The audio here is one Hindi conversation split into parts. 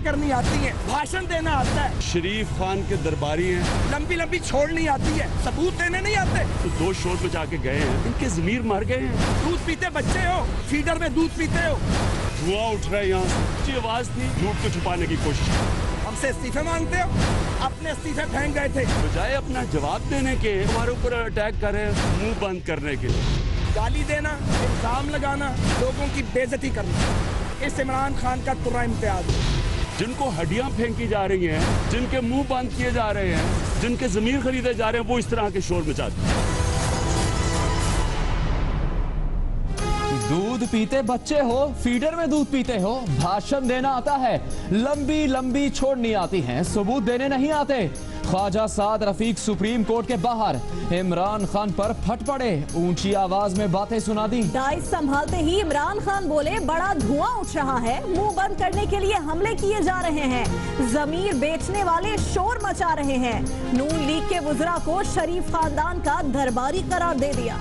करनी आती है, भाषण देना आता है। शरीफ खान के दरबारी हैं। लंबी लंबी छोड़नी आती है, सबूत देने नहीं आते। तो 2 शोर में जाके गए हैं, इनके ज़मीर मर गए हैं। दूध पीते बच्चे हो, फीडर में दूध पीते हो। धुआं उठ रहा है यहाँ से। आवाज़ थी, झूठ को छुपाने की कोशिश। हमसे इस्तीफे मांगते हो, अपने इस्तीफे फेंक गए थे। बजाय अपना जवाब देने के हमारे ऊपर अटैक कर रहे हैं, मुंह बंद करने के। गाली देना, इल्जाम लगाना, लोगों की बेइज्जती करना, इस इमरान खान का तुर्रा इम्तियाज है। जिनको हड्डियां फेंकी जा रही हैं, जिनके मुंह बंद किए जा रहे हैं, जिनके जमीन खरीदे जा रहे हैं, वो इस तरह के शोर मचाते हैं। दूध पीते बच्चे हो, फीडर में दूध पीते हो, भाषण देना आता है, लंबी लंबी छोड़नी आती हैं, सबूत देने नहीं आते। ख्वाजा साद रफीक सुप्रीम कोर्ट के बाहर इमरान खान पर फट पड़े, ऊंची आवाज में बातें सुना दी। डाइस संभालते ही इमरान खान बोले, बड़ा धुआं उठ रहा है, मुंह बंद करने के लिए हमले किए जा रहे हैं, जमीर बेचने वाले शोर मचा रहे हैं। नून लीग के वुज़रा को शरीफ खानदान का दरबारी करार दे दिया।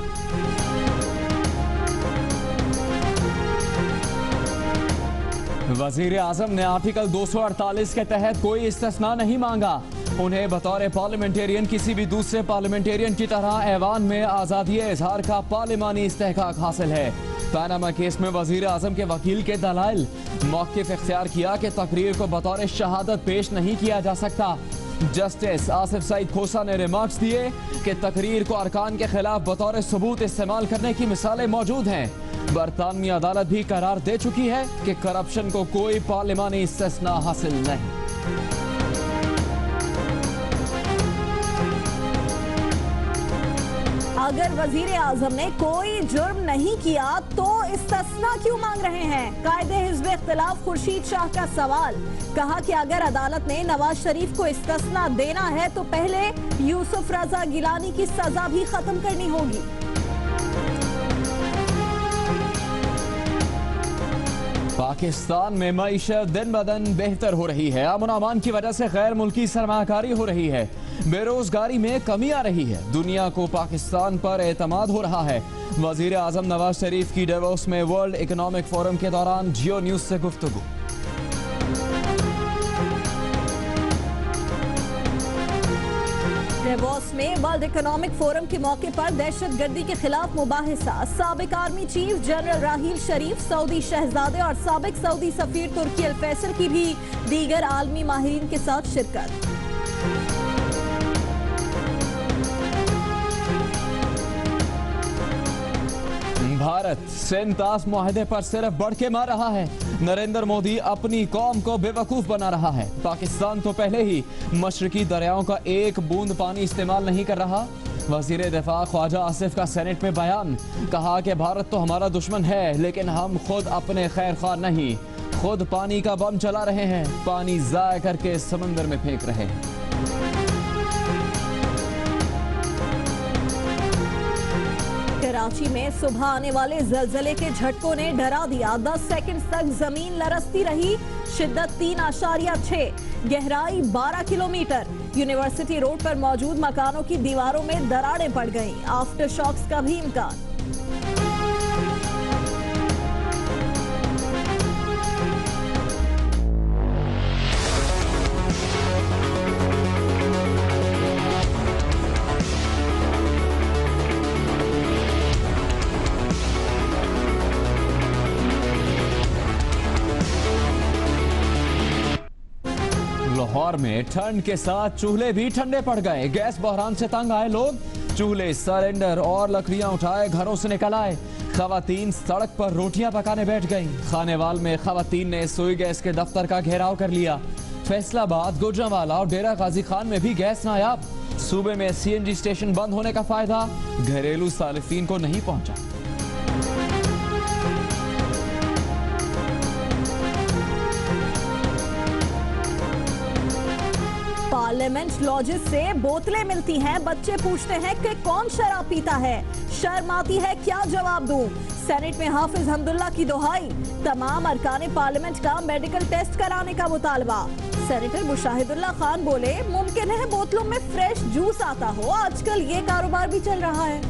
वजीर आजम ने आर्टिकल 248 के तहत कोई इस्तिस्ना नहीं मांगा। उन्हें बतौर पार्लियामेंटेरियन किसी भी दूसरे पार्लियामेंटेरियन की तरह ऐवान में आज़ादी इजहार का पार्लिमानी इस्तेहकाक हासिल है। पनामा केस में वजीर आजम के वकील के दलाइल मौक़िफ़ इख्तियार किया कि तकरीर को बतौर शहादत पेश नहीं किया जा सकता। जस्टिस आसिफ सईद खोसा ने रिमार्क्स दिए कि तकरीर को अरकान के खिलाफ बतौर सबूत इस्तेमाल करने की मिसालें मौजूद हैं। बरतानवी अदालत भी करार दे चुकी है कि करप्शन को कोई पार्लिमानी इस्तिस्ना हासिल नहीं। अगर वजीर आजम ने कोई जुर्म नहीं किया तो इस्तिस्ना क्यों मांग रहे हैं? कायदे हिज़्ब इख्तिलाफ खुर्शीद शाह का सवाल। कहा कि अगर अदालत ने नवाज शरीफ को इस्तिस्ना देना है तो पहले यूसुफ रजा गिलानी की सजा भी खत्म करनी होगी। पाकिस्तान में मईशत दिन ब दिन बेहतर हो रही है। अमन अमान की वजह से गैर मुल्की सरमाकारी हो रही है, बेरोजगारी में कमी आ रही है, दुनिया को पाकिस्तान पर एतमाद हो रहा है। वजीर आजम नवाज शरीफ की डेवोस में वर्ल्ड इकोनॉमिक फोरम के दौरान जियो न्यूज से गुफ्तगू। डेवोस में वर्ल्ड इकोनॉमिक फोरम के मौके पर दहशतगर्दी के खिलाफ मुबाहिसा। साबिक आर्मी चीफ जनरल राहील शरीफ, सऊदी शहजादे और साबिक सऊदी सफीर तुर्की अल फैसल की भी दीगर आलमी माहिरीन के साथ शिरकत। भारत सेंतास मुआहदे पर सिर्फ बढ़ के मार रहा है। नरेंद्र मोदी अपनी कौम को बेवकूफ बना रहा है। पाकिस्तान तो पहले ही मशरकी दरियाओं का एक बूंद पानी इस्तेमाल नहीं कर रहा। वजीर दिफा ख्वाजा आसिफ का सेनेट में बयान। कहा कि भारत तो हमारा दुश्मन है लेकिन हम खुद अपने खैर खा नहीं, खुद पानी का बम चला रहे हैं, पानी जाया करके समंदर में फेंक रहे हैं। कराची में सुबह आने वाले जलजले के झटकों ने डरा दिया। 10 सेकंड तक जमीन लरसती रही। शिद्दत 3.6, गहराई 12 किलोमीटर। यूनिवर्सिटी रोड पर मौजूद मकानों की दीवारों में दरारें पड़ गईं। आफ्टर शॉक्स का भी इम्कान। लाहौर में ठंड के साथ चूल्हे भी ठंडे पड़ गए। गैस बहरान से तंग आए लोग, चूल्हे, सिलेंडर और लकड़ियां उठाए घरों से निकल आए। खवातीन सड़क पर रोटियां पकाने बैठ गईं। खानेवाल में खवातीन ने सुई गैस के दफ्तर का घेराव कर लिया। फैसलाबाद, गुजरांवाला और डेरा गाजी खान में भी गैस नायाब। सूबे में सीएनजी स्टेशन बंद होने का फायदा घरेलू सालिफीन को नहीं पहुंचा। पार्लियामेंट लॉजेस से बोतलें मिलती हैं। बच्चे पूछते हैं कि कौन शराब पीता है। शर्म आती है, क्या जवाब दूं? सेनेट में हाफिज हमदुल्ला की दुहाई। तमाम अरकान पार्लियामेंट का मेडिकल टेस्ट कराने का मुतालबा। सेनेटर मुशाहिदुल्लाह खान बोले, मुमकिन है बोतलों में फ्रेश जूस आता हो, आजकल ये कारोबार भी चल रहा है।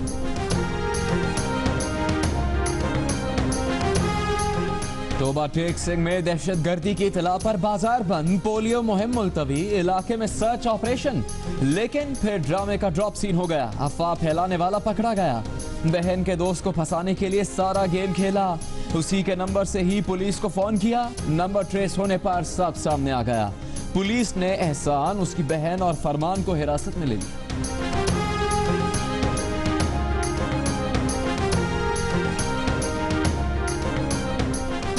तो ओवरटेक सिंह में दहशतगर्दी की इतला पर बाजार बंद, पोलियो मुहिम मुलतवी, इलाके में सर्च ऑपरेशन, लेकिन फिर ड्रामे का ड्रॉप सीन हो गया। अफवाह फैलाने वाला पकड़ा गया। बहन के दोस्त को फंसाने के लिए सारा गेम खेला, उसी के नंबर से ही पुलिस को फोन किया। नंबर ट्रेस होने पर सब सामने आ गया। पुलिस ने एहसान, उसकी बहन और फरमान को हिरासत में ले लिया।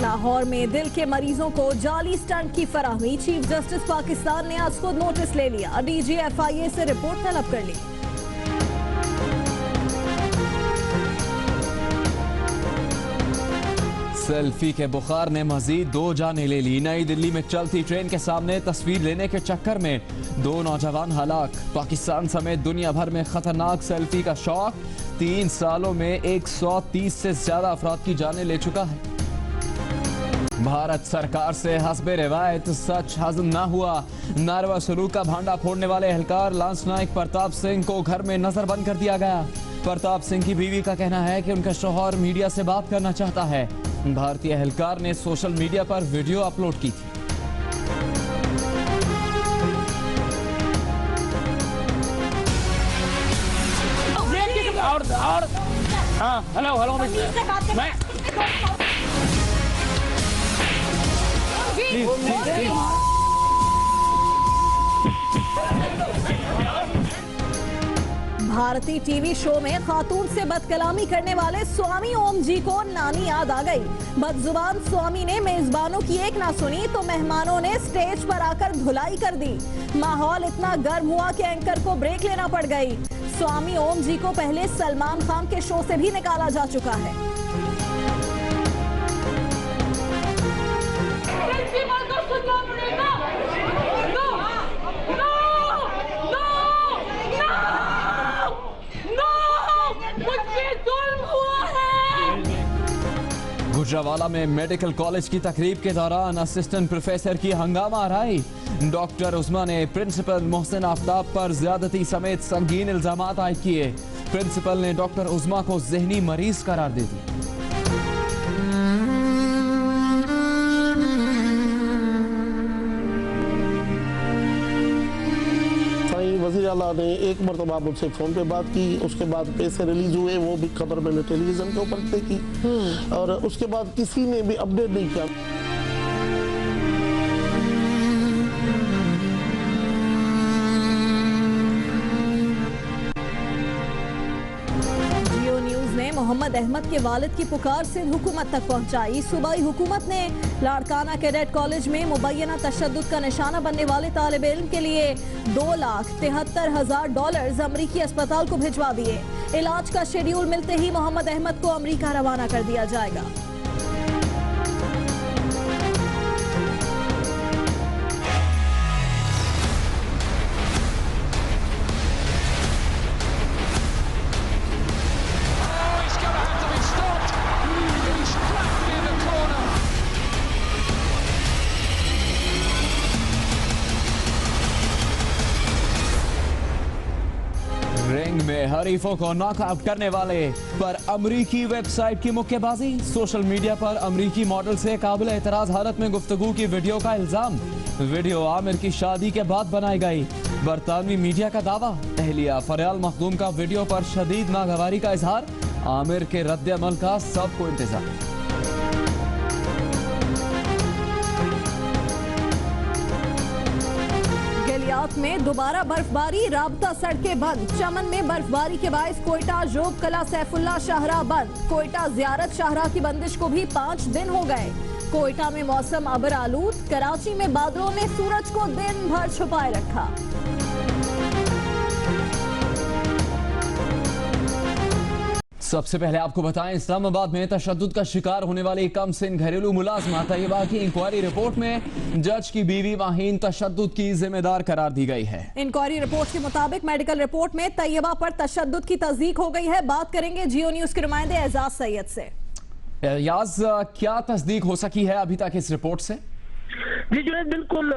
लाहौर में दिल के मरीजों को जाली स्टंट की फराहमी, चीफ जस्टिस पाकिस्तान ने आज खुद नोटिस ले लिया। डीजी FIA से रिपोर्ट तलब कर ली। सेल्फी के बुखार ने मजीद 2 जानें ले ली। नई दिल्ली में चलती ट्रेन के सामने तस्वीर लेने के चक्कर में 2 नौजवान हलाक। पाकिस्तान समेत दुनिया भर में खतरनाक सेल्फी का शौक 3 सालों में 130 से ज्यादा अफराद की जानें ले चुका है। भारत सरकार से हस्बे रिवायत सच हजम न हुआ। नारवा सलूक का भांडा फोड़ने वाले एहलकार लांस नायक प्रताप सिंह को घर में नजरबंद कर दिया गया। प्रताप सिंह की बीवी का कहना है कि उनका शौहर मीडिया से बात करना चाहता है। भारतीय एहलकार ने सोशल मीडिया पर वीडियो अपलोड की थी। हेलो मैं भारतीय टीवी शो में खातून से बदकलामी करने वाले स्वामी ओम जी को नानी याद आ गई। बदजुबान स्वामी ने मेजबानों की एक ना सुनी तो मेहमानों ने स्टेज पर आकर धुलाई कर दी। माहौल इतना गर्म हुआ कि एंकर को ब्रेक लेना पड़ गई। स्वामी ओम जी को पहले सलमान खान के शो से भी निकाला जा चुका है। गुजरावाला में मेडिकल कॉलेज की तकरीब के दौरान असिस्टेंट प्रोफेसर की हंगामा आराई। डॉक्टर उस्मा ने प्रिंसिपल मोहसिन आफ्ताब पर ज्यादती समेत संगीन इल्जामात आयद किए। प्रिंसिपल ने डॉक्टर उस्मा को जहनी मरीज करार दे दी। वज़ीर आला ने एक मरतबा मुझसे फ़ोन पे बात की, उसके बाद पैसे रिलीज हुए, वो भी खबर मैंने टेलीविज़न के ऊपर देखी और उसके बाद किसी ने भी अपडेट नहीं किया। मोहम्मद अहमद के वालिद की पुकार सिंध हुकूमत तक पहुंचाई। सूबाई हुकूमत ने लाड़काना कैडेट कॉलेज में मुबैना तशद्दुद का निशाना बनने वाले तालिब इल्म के लिए $2,73,000 अमरीकी अस्पताल को भिजवा दिए। इलाज का शेड्यूल मिलते ही मोहम्मद अहमद को अमरीका रवाना कर दिया जाएगा। रिंग में हरीफों को नॉकआउट करने वाले पर अमरीकी वेबसाइट की मुक्केबाजी। सोशल मीडिया पर अमरीकी मॉडल से काबिल एतराज हालत में गुफ्तगू की वीडियो का इल्जाम। वीडियो आमिर की शादी के बाद बनाई गई। बरतानवी मीडिया का दावा। अहलिया फरियाल मखदूम का वीडियो पर शदीद नागवारी का इजहार। आमिर के रद्द अमल का सबको इंतजार। में दोबारा बर्फबारी, राबता सड़कें बंद। चमन में बर्फबारी के बायस कोयटा जोब कला सैफुल्ला शाहराह बंद। कोयटा जियारत शाहराह की बंदिश को भी 5 दिन हो गए। कोयटा में मौसम अबर आलूद। कराची में बादलों ने सूरज को दिन भर छुपाए रखा। सबसे पहले आपको बताएं, इस्लामाबाद में तशद्दुद का शिकार होने वाली कम सिन घरेलू मुलाजमा तैयबा की इंक्वायरी रिपोर्ट में जज की बीवी माहीन तशद्दुद की जिम्मेदार करार दी गई है। इंक्वायरी रिपोर्ट के मुताबिक मेडिकल रिपोर्ट में तैयबा पर तशद्दुद की तस्दीक हो गई है। बात करेंगे जियो न्यूज के नुमाइंदे एजाज सैयद से। एजाज, क्या तस्दीक हो सकी है अभी तक इस रिपोर्ट से? जी जुनैद, बिल्कुल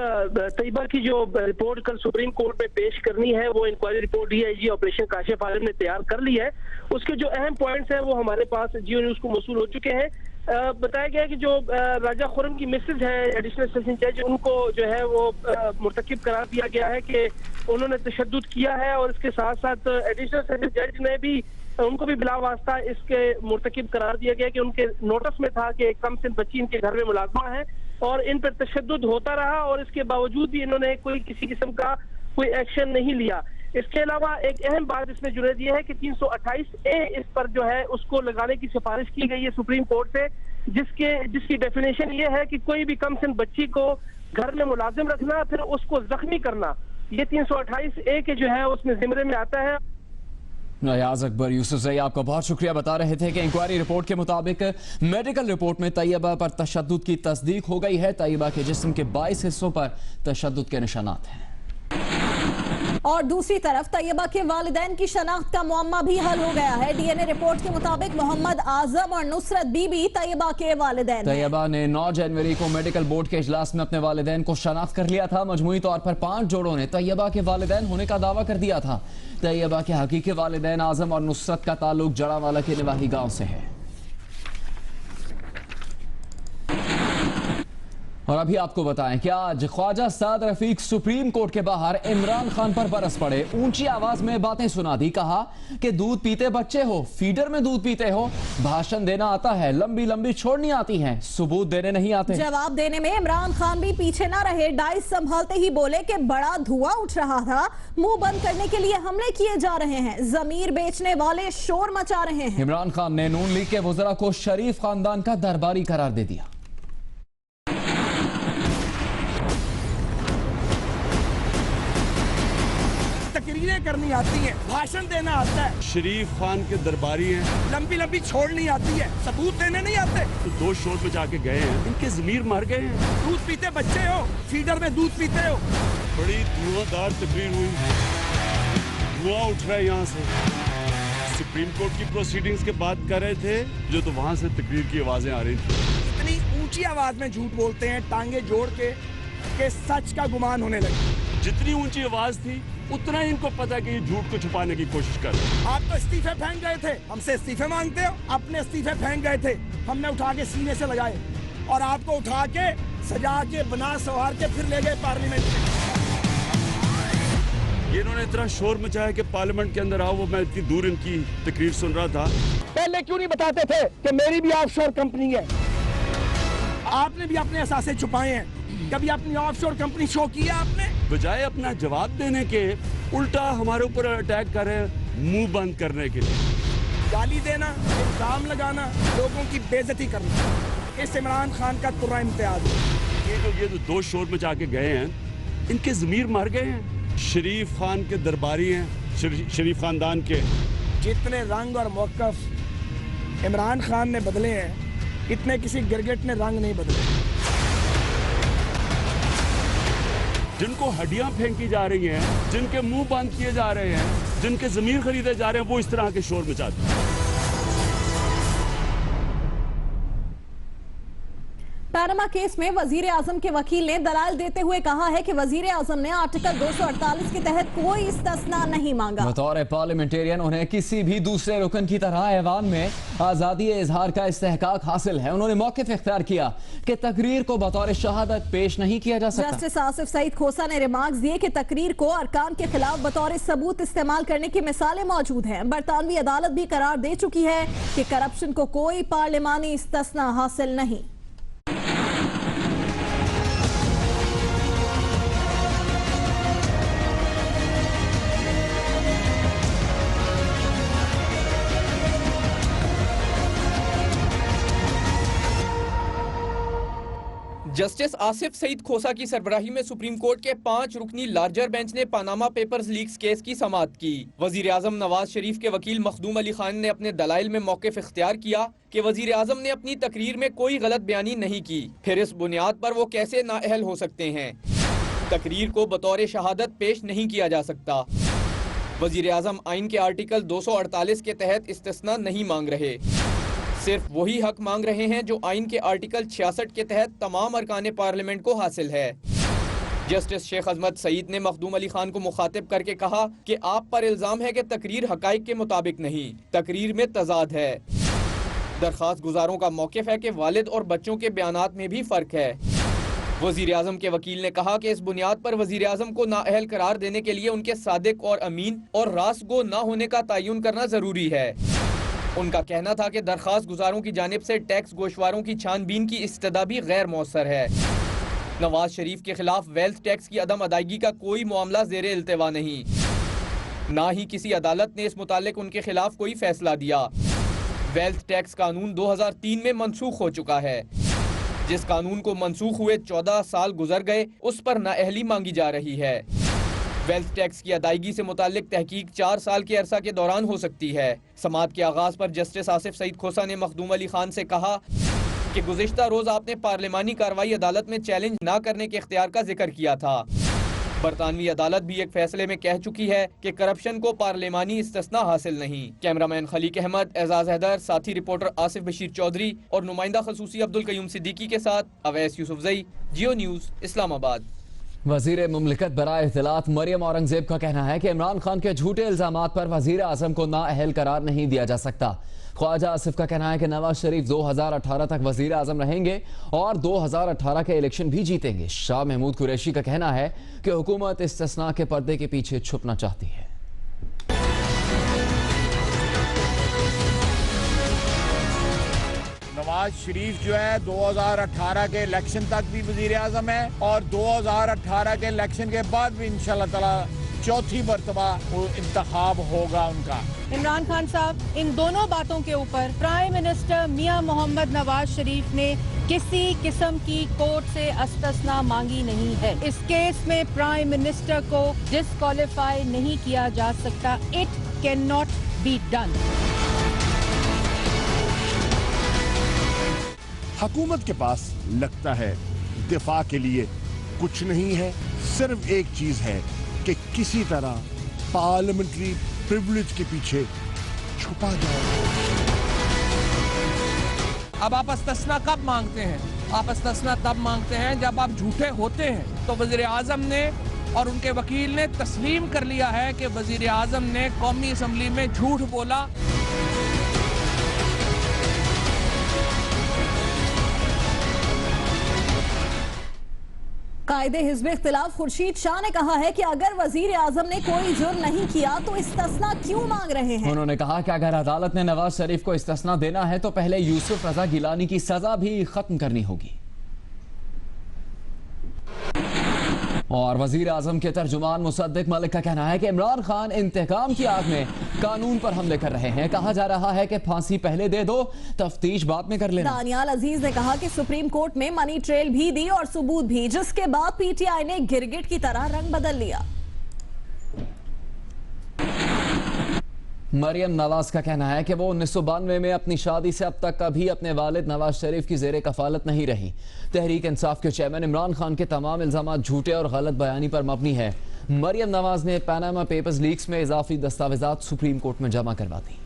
तैयबा की जो रिपोर्ट कल सुप्रीम कोर्ट में पेश करनी है वो inquiry report DIG operation Kashif Alam ने तैयार कर ली है। उसके जो अहम पॉइंट्स हैं वो हमारे पास जियो न्यूज को मौसूल हो चुके हैं। बताया गया कि जो राजा खुर्रम की मिसेज है एडिशनल सेशन जज, उनको जो है वो मुर्तकिब करार दिया गया है कि उन्होंने तशद्दुद किया है, और इसके साथ साथ एडिशनल सेशन जज ने भी उनको भी बिला वास्ता इसके मुर्तकिब करार दिया गया कि उनके नोटिस में था कि कम सिन बच्ची इनके घर में मुलाजमा है और इन पर तशद्दुद होता रहा, और इसके बावजूद भी इन्होंने कोई किसी किस्म का कोई एक्शन नहीं लिया। इसके अलावा एक अहम बात इसमें जुड़े दी है कि 328A इस पर जो है उसको लगाने की सिफारिश की गई है सुप्रीम कोर्ट से, जिसकी डेफिनेशन ये है कि कोई भी कम सिन बच्ची को घर में मुलाजिम रखना फिर उसको जख्मी करना, ये 328A के जो है उसमें जिम्मे में आता है। नयाज अकबर यूसुफजई आपका बहुत शुक्रिया। बता रहे थे कि इंक्वायरी रिपोर्ट के मुताबिक मेडिकल रिपोर्ट में तैयबा पर तशद्दुद की तस्दीक हो गई है। तैयबा के जिस्म के 22 हिस्सों पर तशद्दुद के निशानात हैं। और दूसरी तरफ तैयबा के वालिदैन की शनाख्त का मुअम्मा भी हल हो गया है। डीएनए रिपोर्ट के मुताबिक मोहम्मद आजम और नुसरत बीबी तैयबा के वालिदैन। तैयबा ने 9 जनवरी को मेडिकल बोर्ड के इजलास में अपने वालिदैन को शनाख्त कर लिया था। मजमूई तौर पर 5 जोड़ों ने तैयबा के वालिदैन होने का दावा कर दिया था। तैयबा के हकीकी वालिदैन आजम और नुसरत का ताल्लुक जड़ावाला के निवाही गांव से है। और अभी आपको बताएं कि आज ख्वाजा साद रफीक सुप्रीम कोर्ट के बाहर इमरान खान पर बरस पड़े, ऊंची आवाज में बातें सुना दी। कहा कि दूध पीते बच्चे हो, फीडर में दूध पीते हो, भाषण देना आता है, लंबी लंबी छोड़नी आती हैं, सबूत देने नहीं आते। जवाब देने में इमरान खान भी पीछे ना रहे। डाइस संभालते ही बोले कि बड़ा धुआं उठ रहा था, मुंह बंद करने के लिए हमले किए जा रहे हैं, जमीर बेचने वाले शोर मचा रहे हैं। इमरान खान ने नून लीग के वज़रा को शरीफ खानदान का दरबारी करार दे दिया। तकरीरें करनी आती हैं, भाषण देना आता है, शरीफ खान के दरबारी हैं, लंबी लंबी छोड़नी आती है, सबूत देने नहीं आते। तो 2 शोर बचा के गए हैं, इनके ज़मीर मर गए हैं। दूध पीते बच्चे हो, फीडर में दूध पीते हो। बड़ी धुआंधार तकरीर हुई, धुआं उठ रहा है यहाँ से। सुप्रीम कोर्ट की प्रोसीडिंग्स के बात कर रहे थे जो, तो वहाँ से तकरीर की आवाज़ें आ रही थी। इतनी ऊंची आवाज में झूठ बोलते हैं टांगे जोड़ के कि सच का गुमान होने लगे। जितनी ऊंची आवाज थी उतना ही इनको पता है कि ये झूठ को छुपाने की कोशिश कर रहे हैं। आप तो इस्तीफे फेंक गए थे, हमसे इस्तीफे मांगते हो। अपने इस्तीफे फेंक गए थे, हमने उठा के सीने से लगाए और आपको उठा के सजा के बना सवार के फिर ले गए पार्लियामेंट में। ये इन्होंने इतना शोर मचाया कि पार्लियामेंट के अंदर आओ, वो मैं इतनी दूर इनकी तकरीर सुन रहा था। पहले क्यों नहीं बताते थे कि मेरी भी ऑफशोर कंपनी है? आपने भी अपने असासे छुपाए हैं, कभी अपनी ऑफशोर कंपनी शो किया आपने? बजाय अपना जवाब देने के उल्टा हमारे ऊपर अटैक कर रहे हैं, मुंह बंद करने के लिए। गाली देना, इल्जाम लगाना, लोगों की बेइज्जती करना, इस इमरान खान का तुर्रा इम्तियाज है। ये जो 2 शोर मचा के गए हैं, इनके ज़मीर मर गए हैं। शरीफ खान के दरबारी हैं, शरीफ खानदान के। जितने रंग और मौक़िफ़ इमरान खान ने बदले हैं, इतने किसी गिरगिट ने रंग नहीं बदले। जिनको हड्डियां फेंकी जा रही हैं, जिनके मुंह बंद किए जा रहे हैं, जिनके ज़मीर खरीदे जा रहे हैं, वो इस तरह के शोर मचाते हैं। पैनामा केस में वजीर आजम के वकील ने दलाल देते हुए कहा है कि वजीर आजम ने आर्टिकल 248 के तहत कोई इस्तिस्ना नहीं मांगा। बतौर पार्लियामेंटेरियन उन्हें किसी भी दूसरे रुकन की तरह ऐवान में आज़ादी इजहार का इस्तेहकाक हासिल है। उन्होंने मौक़िफ़ इख्तियार किया कि तकरीर को बतौर शहादत पेश नहीं किया जा सकता। जस्टिस आसिफ सईद खोसा ने रिमार्क्स दिए कि तकरीर को अरकान के खिलाफ बतौर सबूत इस्तेमाल करने की मिसालें मौजूद हैं। बरतानवी अदालत भी करार दे चुकी है कि करप्शन को कोई पार्लिमानी इस्तिस्ना हासिल नहीं। जस्टिस आसिफ सईद खोसा की सरबराही में सुप्रीम कोर्ट के 5 रुकनी लार्जर बेंच ने पनामा पेपर्स लीक्स केस की समाअत की। वजीर आजम नवाज शरीफ के वकील मखदूम अली खान ने अपने दलाइल में मौक़िफ़ इख्तियार किया कि वजीर आजम ने अपनी तकरीर में कोई गलत बयानी नहीं की, फिर इस बुनियाद पर वो कैसे नाअहल हो सकते हैं। तकरीर को बतौर शहादत पेश नहीं किया जा सकता। वजीर आजम आइन के आर्टिकल 248 के तहत इस्तिस्ना नहीं मांग रहे, सिर्फ वही हक मांग रहे हैं जो आइन के आर्टिकल 66 के तहत तमाम अरकान पार्लियामेंट को हासिल है। जस्टिस शेख अजमत सईद ने मखदूम अली खान को मुखातिब करके कहा कि आप पर इल्जाम है कि तकरीर हकाइक के मुताबिक नहीं, तकरीर में तजाद है। दरखास्त गुजारों का मौक़िफ़ है कि वालिद और बच्चों के बयानात में भी फ़र्क है। वज़ीर आज़म के वकील ने कहा कि इस बुनियाद पर वज़ीर आज़म को नाअहल करार देने के लिए उनके सादिक और अमीन और रास्तगो न होने का तयन करना ज़रूरी है। उनका कहना था कि दरखास्त गुजारों की जानिब से टैक्स गोशवारों की छानबीन की इस्तदा भी गैर मौसर है। नवाज शरीफ के खिलाफ वेल्थ टैक्स की अदम अदायगी का कोई मामला ज़ेरे इल्तिवा नहीं, ना ही किसी अदालत ने इस मुतालिक उनके खिलाफ कोई फैसला दिया। वेल्थ टैक्स कानून 2003 में मनसूख हो चुका है। जिस कानून को मनसूख हुए 14 साल गुजर गए, उस पर नाअहली मांगी जा रही है। वेल्थ टैक्स की अदायगी से मुतालिक तहकीक 4 साल के अरसा के दौरान हो सकती है। समाअत के आगाज पर जस्टिस आसिफ सईद खोसा ने मखदूम अली खान से कहा कि गुज़िश्ता रोज आपने पार्लिमानी कार्रवाई अदालत में चैलेंज न करने के इख्तियार का जिक्र किया था। बरतानवी अदालत भी एक फैसले में कह चुकी है कि करप्शन को पार्लिमानी इस्तिस्ना हासिल नहीं। कैमरामैन खलीक अहमद, एजाज हैदर, साथी रिपोर्टर आसिफ बशीर चौधरी और नुमाइंदा खसूसी अब्दुल कयूम सिद्दीकी के साथ अवैस यूसुफजई, जियो न्यूज़, इस्लामाबाद। वज़ीर मुमलिकत बराए इत्तलात मरियम औरंगजेब का कहना है कि इमरान खान के झूठे इल्जामात पर वज़ीर आज़म को नाअहल करार नहीं दिया जा सकता। ख्वाजा आसिफ का कहना है कि नवाज शरीफ 2018 तक वज़ीर आज़म रहेंगे और 2018 के इलेक्शन भी जीतेंगे। शाह महमूद कुरैशी का कहना है कि हुकूमत इस्तिस्ना के पर्दे के पीछे छुपना चाहती है। नवाज शरीफ जो है 2018 के इलेक्शन तक भी वजीर आज़म है और 2018 के इलेक्शन के बाद भी इंशाल्लाह ताला चौथी मरतबा वो इंतखाब होगा उनका। इमरान खान साहब, इन दोनों बातों के ऊपर प्राइम मिनिस्टर मियां मोहम्मद नवाज शरीफ ने किसी किस्म की कोर्ट से इस्तिस्ना मांगी नहीं है। इस केस में प्राइम मिनिस्टर को डिस्क्वालीफाई नहीं किया जा सकता। It can not be done. हुकूमत के पास लगता है दिफा के लिए कुछ नहीं है, सिर्फ एक चीज है कि किसी तरह पार्लियामेंट्री प्रिविलेज के पीछे छुपा जाए। अब आप इस्तिस्ना कब मांगते हैं? आप इस्तिस्ना तब मांगते हैं जब आप झूठे होते हैं। तो वज़ीर आज़म ने और उनके वकील ने तस्लीम कर लिया है कि वज़ीर आज़म ने कौमी असम्बली में झूठ बोला। कायदे हिज़्ब इख्तिलाफ खुर्शीद शाह ने कहा है कि अगर वजीर आजम ने कोई जुर्म नहीं किया तो इस्तिस्ना क्यों मांग रहे हैं। उन्होंने कहा कि अगर अदालत ने नवाज शरीफ को इस्तिस्ना देना है तो पहले यूसुफ रजा गिलानी की सजा भी खत्म करनी होगी। और वजीर आजम के तर्जुमान मुसद्दिक मलिक का कहना है कि इमरान खान इंतकाम की आग में कानून पर हमले कर रहे हैं। कहा जा रहा है कि फांसी पहले दे दो, तफ्तीश बाद में कर लेना। दानियाल अजीज ने कहा कि सुप्रीम कोर्ट में मनी ट्रेल भी दी और सबूत भी, जिसके बाद पीटीआई ने गिरगिट की तरह रंग बदल लिया। मरियम नवाज का कहना है कि वो 1992 में अपनी शादी से अब तक कभी अपने वालिद नवाज शरीफ की जेरे कफालत नहीं रही। तहरीक इंसाफ के चेयरमैन इमरान खान के तमाम इल्जाम झूठे और गलत बयानी पर मबनी है। मरियम नवाज ने पनामा पेपर्स लीक्स में इजाफी दस्तावेजात सुप्रीम कोर्ट में जमा करवा दी।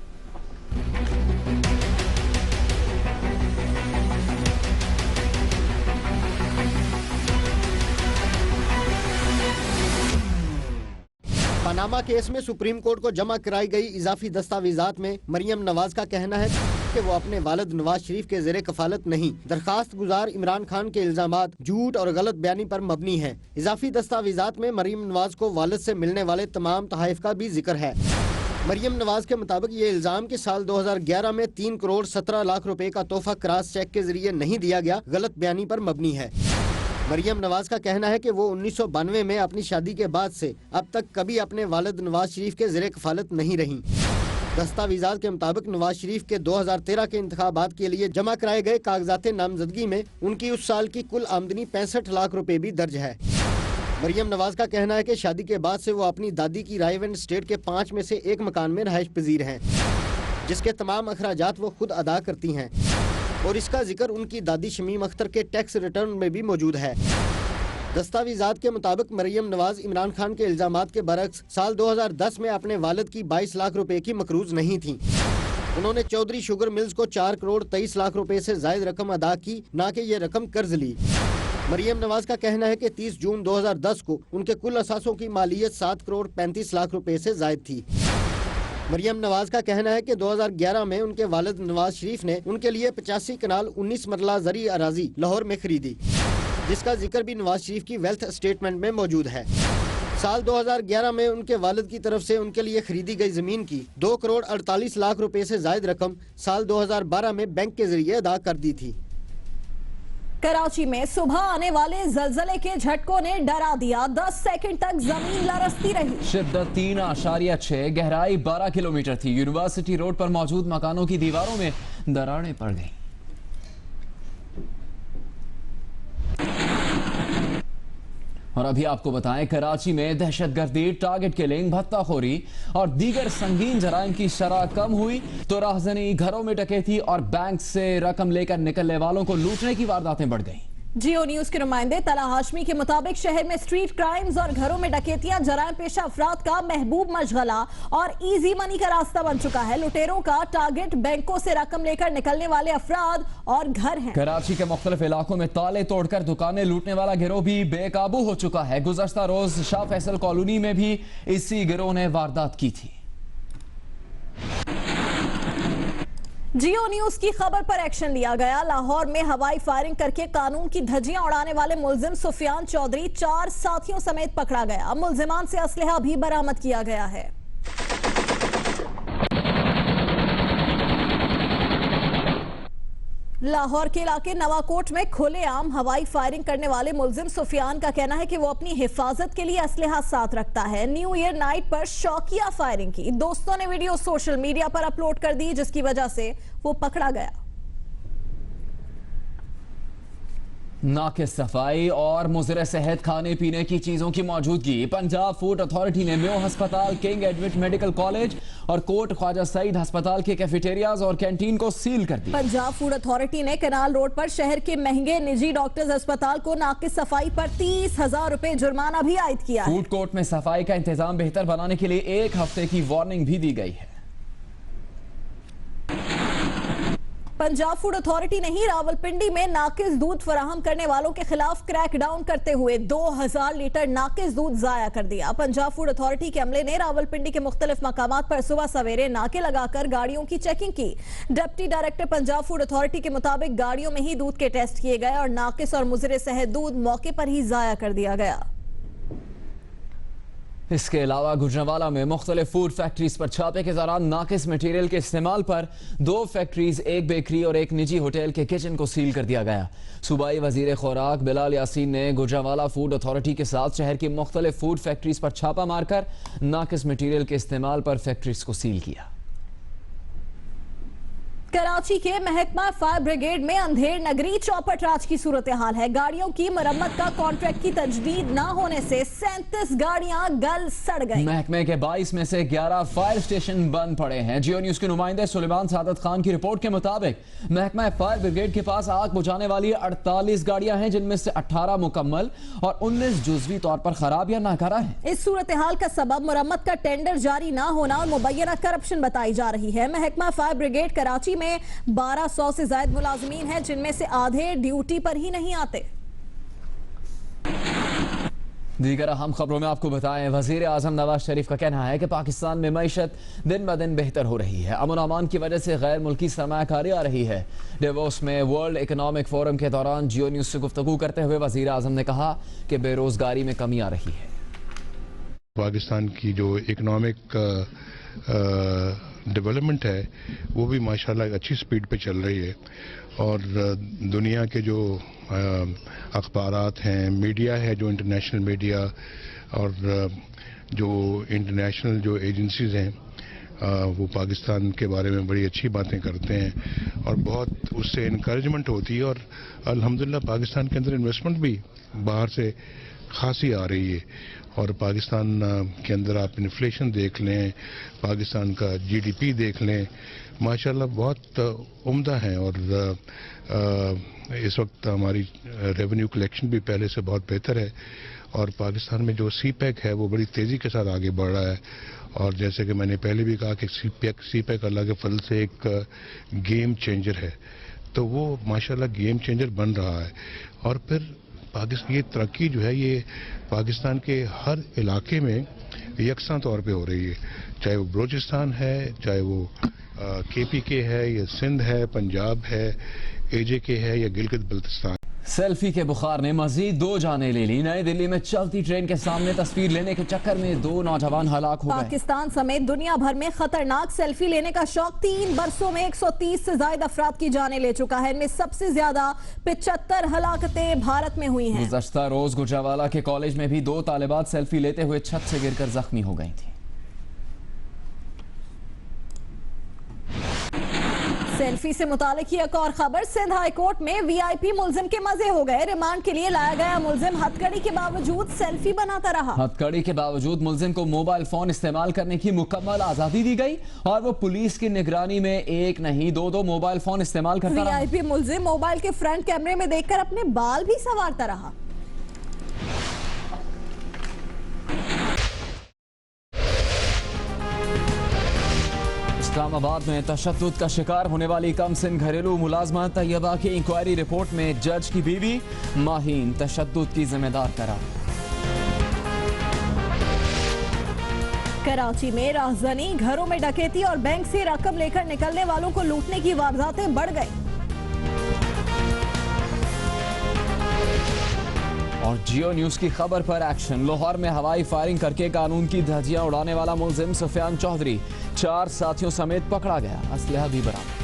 पनामा केस में सुप्रीम कोर्ट को जमा कराई गई इजाफी दस्तावेजात में मरियम नवाज का कहना है कि वो अपने वालिद नवाज शरीफ के ज़ेरे कफालत नहीं। दरखास्त गुजार इमरान खान के इल्जामात झूठ और गलत बयानी पर मबनी है। इजाफी दस्तावेजात में मरियम नवाज को वालिद से मिलने वाले तमाम तहाइफ का भी जिक्र है। मरियम नवाज के मुताबिक ये इल्जाम कि साल 2011 में 3 करोड़ 17 लाख रुपए का तोहफा क्रॉस चेक के जरिए नहीं दिया गया, गलत बयानी पर मबनी है। मरियम नवाज का कहना है कि वो 1992 में अपनी शादी के बाद से अब तक कभी अपने वालिद नवाज शरीफ के ज़ेरे कफालत नहीं रही। दस्तावेजात के मुताबिक नवाज शरीफ के 2013 के इंतखाबात के लिए जमा कराए गए कागजात नामजदगी में उनकी उस साल की कुल आमदनी 65 लाख रुपए भी दर्ज है। मरियम नवाज का कहना है कि शादी के बाद से वो अपनी दादी की रायवेंड स्टेट के 5 में से 1 मकान में रहायश पजीर हैं, जिसके तमाम अखराजात वो खुद अदा करती हैं और इसका जिक्र उनकी दादी शमीम अख्तर के टैक्स रिटर्न में भी मौजूद है। दस्तावेजात के मुताबिक मरियम नवाज इमरान खान के इल्जामात के बरक्स साल 2010 में अपने वालिद की 22 लाख रुपए की मकरूज नहीं थी। उन्होंने चौधरी शुगर मिल्स को 4 करोड़ 23 लाख रुपए से जायद रकम अदा की, ना कि ये रकम कर्ज ली। मरियम नवाज का कहना है कि 30 जून 2010 को उनके कुल असासों की मालियत 7 करोड़ 35 लाख रुपए से जायद थी। मरियम नवाज का कहना है कि 2011 में उनके वालिद नवाज शरीफ ने उनके लिए 85 कनाल 19 मरला ज़री अराजी लाहौर में खरीदी, जिसका जिक्र भी नवाज शरीफ की वेल्थ स्टेटमेंट में मौजूद है। साल 2011 में उनके वालिद की तरफ से उनके लिए खरीदी गई जमीन की 2 करोड़ 48 लाख रुपए से जायद रकम साल 2012 में बैंक के जरिए अदा कर दी थी। कराची में सुबह आने वाले जलजले के झटकों ने डरा दिया। 10 सेकंड तक जमीन लरसती रही। शिद्दत 3.6, गहराई 12 किलोमीटर थी। यूनिवर्सिटी रोड पर मौजूद मकानों की दीवारों में दरारें पड़ गईं। और अभी आपको बताएं, कराची में दहशतगर्दी, टारगेट किलिंग, भत्ताखोरी और दीगर संगीन जराइम की शरह कम हुई तो राहजनी, घरों में डकैती और बैंक से रकम लेकर निकलने वालों को लूटने की वारदातें बढ़ गईं। जियो न्यूज के नुमाइंदे तला हाशमी के मुताबिक शहर में स्ट्रीट क्राइम्स और घरों में डकैतियां जराइम पेशा अफराद का महबूब मशगला और इजी मनी का रास्ता बन चुका है। लुटेरों का टारगेट बैंकों से रकम लेकर निकलने वाले अफराद और घर हैं। कराची के मुख्तलिफ इलाकों में ताले तोड़कर दुकानें लूटने वाला गिरोह भी बेकाबू हो चुका है। गुज़श्ता रोज शाह फैसल कॉलोनी में भी इसी गिरोह ने वारदात की थी। जियो न्यूज की खबर पर एक्शन लिया गया। लाहौर में हवाई फायरिंग करके कानून की धज्जियां उड़ाने वाले मुलजिम सुफियान चौधरी 4 साथियों समेत पकड़ा गया। मुलजिमान से असलहा भी बरामद किया गया है। लाहौर के इलाके नवाकोट में खुलेआम हवाई फायरिंग करने वाले मुलजिम सुफियान का कहना है कि वो अपनी हिफाजत के लिए असलहा साथ रखता है। न्यू ईयर नाइट पर शौकिया फायरिंग की। दोस्तों ने वीडियो सोशल मीडिया पर अपलोड कर दी, जिसकी वजह से वो पकड़ा गया। नाकिस सफाई और मुज़र सेहत खाने पीने की चीजों की मौजूदगी। पंजाब फूड अथॉरिटी ने म्यो अस्पताल, किंग एडवर्ड मेडिकल कॉलेज और कोट ख्वाजा सईद अस्पताल के कैफेटेरियाज और कैंटीन को सील कर दिया। पंजाब फूड अथॉरिटी ने कनाल रोड पर शहर के महंगे निजी डॉक्टर्स अस्पताल को नाकिस सफाई पर 30,000 रुपए जुर्माना भी आयद किया है। फूड कोर्ट में सफाई का इंतजाम बेहतर बनाने के लिए 1 हफ्ते की वार्निंग भी दी गई है। पंजाब फूड अथॉरिटी ने ही रावलपिंडी में नाकिस दूध फराहम करने वालों के खिलाफ क्रैकडाउन करते हुए 2000 लीटर नाकिस दूध जाया कर दिया। पंजाब फूड अथॉरिटी के अमले ने रावलपिंडी के मुख्तलिफ मकामात पर सुबह सवेरे नाके लगाकर गाड़ियों की चेकिंग की। Deputy director Punjab food authority के मुताबिक गाड़ियों में ही दूध के टेस्ट किए गए और नाकिस और मुज़र सेहत दूध मौके पर ही जाया कर दिया गया। इसके अलावा गुजरांवाला में मुख्तलिफ फूड फैक्ट्रीज पर छापे के दौरान नाकिस मटीरियल के इस्तेमाल पर 2 फैक्ट्रीज, 1 बेकरी और 1 निजी होटल के किचन को सील कर दिया गया। सूबाई वजीर खुराक बिलाल यासीन ने गुजरांवाला फूड अथॉरिटी के साथ शहर की मुख्तलिफ फूड फैक्ट्रीज पर छापा मारकर नाकिस मटीरियल के इस्तेमाल पर फैक्ट्रीज को सील किया। कराची के महकमा फायर ब्रिगेड में अंधेर नगरी चौपट राज की सूरत हाल है। गाड़ियों की मरम्मत का कॉन्ट्रैक्ट की तजदीद न होने से 37 गाड़ियां गल सड़ गई। महकमे के 22 में से 11 फायर स्टेशन बंद पड़े हैं। जियो न्यूज के नुमाइंदे सुलेमान सादत खान की रिपोर्ट के मुताबिक महकमा फायर ब्रिगेड के पास आग बुझाने वाली 48 गाड़ियां हैं, जिनमें से 18 मुकम्मल और 19 जुजवी तौर पर खराब या नाकारा है। इस सूरत हाल का सबब मुरम्मत का टेंडर जारी न होना और मुबैना करप्शन बताई जा रही है। महकमा फायर ब्रिगेड कराची में 1200 से ज्यादा मुलाजमीन हैं, जिनमें से आधे ड्यूटी पर ही नहीं आते। दीगर अहम खबरों में आपको बताएं, वजीर आजम नवाज शरीफ का कहना है कि पाकिस्तान में मईशत दिन ब दिन बेहतर हो रही है। अमन अमान की वजह से गैर मुल्की सरमायाकारी आ रही है। डेवोस में वर्ल्ड इकोनॉमिक फोरम के दौरान जियो न्यूज से गुफ्तगू करते हुए वजीर आजम ने कहा कि बेरोजगारी में कमी आ रही है। पाकिस्तान की जो इकोनॉमिक डेवलपमेंट है वो भी माशाल्लाह अच्छी स्पीड पे चल रही है और दुनिया के जो अखबारात हैं, मीडिया है, जो इंटरनेशनल मीडिया और जो इंटरनेशनल जो एजेंसीज हैं वो पाकिस्तान के बारे में बड़ी अच्छी बातें करते हैं और बहुत उससे इनकरेजमेंट होती है और अल्हम्दुलिल्लाह पाकिस्तान के अंदर इन्वेस्टमेंट भी बाहर से खासी आ रही है और पाकिस्तान के अंदर आप इन्फ्लेशन देख लें, पाकिस्तान का जीडीपी देख लें, माशाल्लाह बहुत उम्दा है और इस वक्त हमारी रेवेन्यू कलेक्शन भी पहले से बहुत बेहतर है और पाकिस्तान में जो सीपैक है वो बड़ी तेज़ी के साथ आगे बढ़ रहा है और जैसे कि मैंने पहले भी कहा कि सीपैक अल्लाह के फजल से एक गेम चेंजर है, तो वो माशाल्लाह गेम चेंजर बन रहा है और फिर ये तरक्की जो है ये पाकिस्तान के हर इलाके में यकसा तौर पे हो रही है, चाहे वो बलूचिस्तान है, चाहे वो KPK है, या सिंध है, पंजाब है, AJK है, या गिलगित बल्तिस्तान। सेल्फी के बुखार ने मजीद 2 जानें ले ली। नई दिल्ली में चलती ट्रेन के सामने तस्वीर लेने के चक्कर में 2 नौजवान हलाक हो गए। पाकिस्तान समेत दुनिया भर में खतरनाक सेल्फी लेने का शौक 3 बरसों में 130 से ज्यादा अफराद की जानें ले चुका है। इनमें सबसे ज्यादा 75 हलाकतें भारत में हुई हैं। गुज़श्ता रोज गुजरावाला के कॉलेज में भी 2 तालिबात सेल्फी लेते हुए छत से गिरकर जख्मी हो गई थी। सेल्फी से मुतालिक एक और खबर, सिंध हाई कोर्ट में VIP मुलजिम के मजे हो गए। रिमांड के लिए लाया गया मुलजिम हथकड़ी के बावजूद सेल्फी बनाता रहा। हथकड़ी के बावजूद मुलजिम को मोबाइल फोन इस्तेमाल करने की मुकम्मल आजादी दी गई और वो पुलिस की निगरानी में 1 नहीं 2 मोबाइल फोन इस्तेमाल करता रहा। VIP मुलजिम मोबाइल के फ्रंट कैमरे में देखकर अपने बाल भी संवारता रहा। इस्लामाबाद में तशद्दुद का शिकार होने वाली कमसिन घरेलू मुलाजमा तैयबा की इंक्वायरी रिपोर्ट में जज की बीवी माहीन तशद्दुद की जिम्मेदार करार। कराची में राहज़नी, घरों में डकैती और बैंक से रकम लेकर निकलने वालों को लूटने की वारदातें बढ़ गई। और जियो न्यूज की खबर पर एक्शन, लाहौर में हवाई फायरिंग करके कानून की धज्जियां उड़ाने वाला मुलजिम सुफियान चौधरी 4 साथियों समेत पकड़ा गया, असलहा भी बरामद।